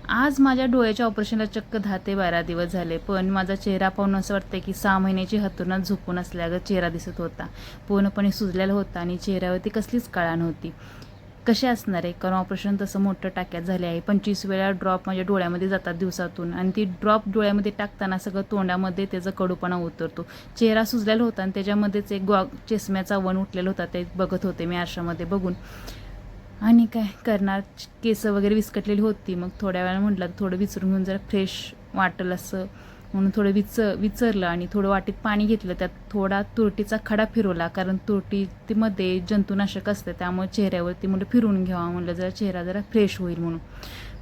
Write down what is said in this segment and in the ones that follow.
आज माझ्या डोळ्याच्या ऑपरेशनला चक्क 10 ते 12 दिवस झाले, पण माझा चेहरा पाहून असं वाटतंय की 6 महिन्याची हातोरणात झोपून असल्यागत चेहरा दिसत होता. पूर्णपणे सुजलेला होता आणि चेहऱ्यावरती कसलीच कळा नव्हती. कसे असणार आहे, कारण ऑपरेशन तसं मोठं टाक्यात झाले आहे. 25 वेळा ड्रॉप माझ्या डोळ्यामध्ये जातात दिवसातून आणि ती ड्रॉप डोळ्यामध्ये टाकताना सगळं तोंडामध्ये त्याचा कडूपणा उतरतो. चेहरा सुजलेला होता आणि त्याच्यामध्येच एक चष्म्याचा वन उठलेला होता, ते बघत होते मी आरशामध्ये बघून. आणि काय करणार, केस वगैरे विस्कटलेली होती. मग थोड्या वेळानं म्हटलं थोडं विचारून घेऊन जरा फ्रेश वाटेल असं म्हणून थोडं विचारलं आणि थोडं वाटीत पाणी घेतलं. त्यात थोडा तुरटीचा खडा फिरवला, कारण तुरटीमध्ये जंतुनाशक असतं, त्यामुळे चेहऱ्यावरती म्हटलं फिरून घ्यावा, म्हटलं जरा चेहरा जरा फ्रेश होईल म्हणून.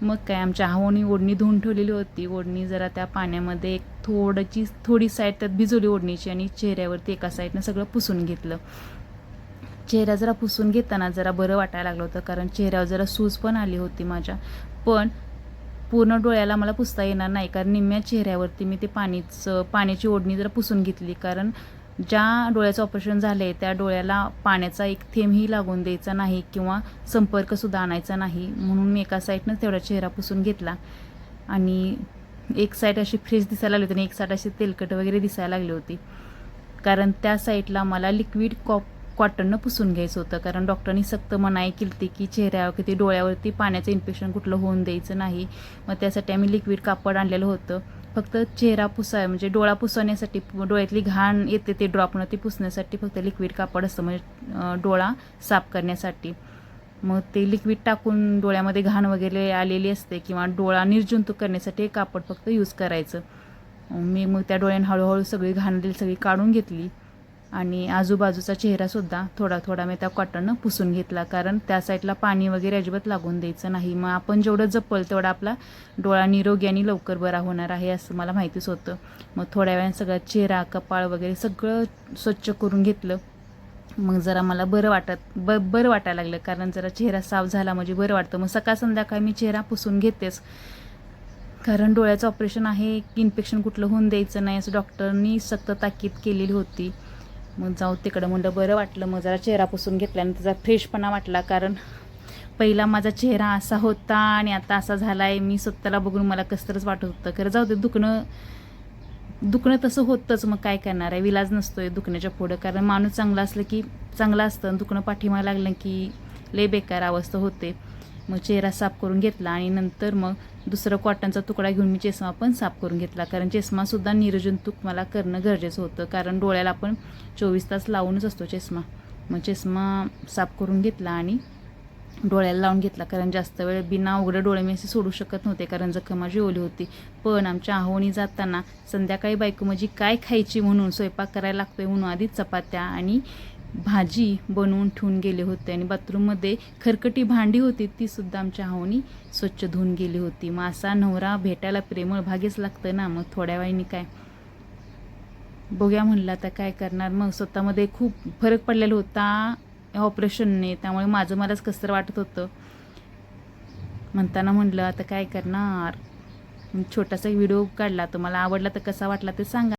मग काय, आमच्या आहोनी ओढणी धुवून ठेवलेली होती. ओढणी जरा त्या पाण्यामध्ये थोडी साईड त्यात भिजवली ओढणीची आणि चेहऱ्यावरती एका साईडनं सगळं पुसून घेतलं. चेहरा जरा पुसून घेताना जरा बरं वाटायला लागलं होतं, कारण चेहऱ्यावर जरा सूज पण आली होती माझ्या. पण पूर्ण डोळ्याला मला पुसता येणार नाही, कारण निम्म्या चेहऱ्यावरती मी ते पाण्याची ओढणी जरा पुसून घेतली. कारण ज्या डोळ्याचं ऑपरेशन झालं आहे त्या डोळ्याला पाण्याचा एक थेंबही लागून द्यायचा नाही किंवा संपर्कसुद्धा आणायचा नाही, म्हणून मी एका साईडनं तेवढा चेहरा पुसून घेतला. आणि एक साईड अशी फ्रेश दिसायला लागली होती आणि एक साईड अशी तेलकट वगैरे दिसायला लागली होती, कारण त्या साईडला मला लिक्विड कॉटननं पुसून घ्यायचं होतं. कारण डॉक्टरांनी सक्त मनाई केली होती की चेहऱ्यावर डोळ्यावरती पाण्याचं इन्फेक्शन कुठलं होऊन द्यायचं नाही. मग त्यासाठी आम्ही लिक्विड कापड आणलेलं होतं. फक्त चेहरा म्हणजे डोळा पुसवण्यासाठी, डोळ्यातली घाण येते ते ड्रॉपनं ती पुसण्यासाठी फक्त लिक्विड कापड असतं, म्हणजे डोळा साफ करण्यासाठी. मग ते लिक्विड टाकून डोळ्यामध्ये घाण वगैरे आलेली असते किंवा डोळा निर्जंतुक करण्यासाठी कापड फक्त यूज करायचं. मी मग त्या डोळ्यानं हळूहळू सगळी घाण सगळी काढून घेतली आणि आजूबाजूचा चेहरासुद्धा थोडा थोडा मी त्या कॉटननं पुसून घेतला, कारण त्या साईडला पाणी वगैरे अजिबात लागून द्यायचं नाही. मग आपण जेवढं जपल तेवढा आपला डोळा निरोगी आणि लवकर बरा होणार आहे असं मला माहितीच होतं. मग थोड्या वेळाने सगळं चेहरा, कपाळ वगैरे सगळं स्वच्छ करून घेतलं. मग जरा मला बरं वाटायला लागलं, कारण जरा चेहरा साफ झाला म्हणजे बरं वाटतं. मग सकाळ संध्याकाळ मी चेहरा पुसून घेतेच, कारण डोळ्याचं ऑपरेशन आहे, इन्फेक्शन कुठलं होऊन द्यायचं नाही असं डॉक्टरनी सक्त ताकीद केलेली होती. मग जाऊ तिकडं म्हणलं बरं वाटलं. मग जरा चेहरा पुसून घेतल्याने त्याचा फ्रेशपणा वाटला, कारण पहिला माझा चेहरा असा होता आणि आता असा झाला आहे. मी स्वतःला बघून मला कसतरच वाटत होतं. खरं जाऊ दे, दुखणं तसं होतंच, मग काय करणार आहे, विलाज नसतोय दुखण्याच्या पुढं. कारण माणूस चांगला असलं की चांगलं असतं आणि दुखणं पाठीमागे लागलं की लय बेकार अवस्था होते. मग चेहरा साफ करून घेतला आणि नंतर मग दुसरं कॉटनचा तुकडा घेऊन मी चष्मा पण साफ करून घेतला, कारण चष्मासुद्धा निर्जंतुक मला करणं गरजेचं होतं, कारण डोळ्याला आपण 24 तास लावूनच असतो चष्मा. मग चष्मा साफ करून घेतला आणि डोळ्याला लावून घेतला, कारण जास्त वेळ बिना उघडं डोळे मी असे सोडू शकत नव्हते, कारण जखम माझी ओली होती. पण आमच्या आहोणी जाताना संध्याकाळी बायको माझी काय खायची म्हणून स्वयंपाक करायला लागतोय म्हणून आधी चपात्या आणि भाजी बनवून ठेवून गेले होते. आणि बाथरूममध्ये खरकटी भांडी होती, तीसुद्धा आमच्या आहोनी स्वच्छ धुवून गेली होती. मग असा नवरा भेटायला प्रेमळ भाग्यच लागतं ना. मग थोड्या वेळाने काय बघूया म्हणलं, आता काय करणार. मग स्वतःमध्ये खूप फरक पडलेला होता ऑपरेशनने, त्यामुळे माझं मलाच कसं वाटत होतं. म्हणताना म्हणलं आता काय करणार. छोटासा व्हिडिओ काढला, तुम्हाला आवडला तर कसा वाटला ते सांगा.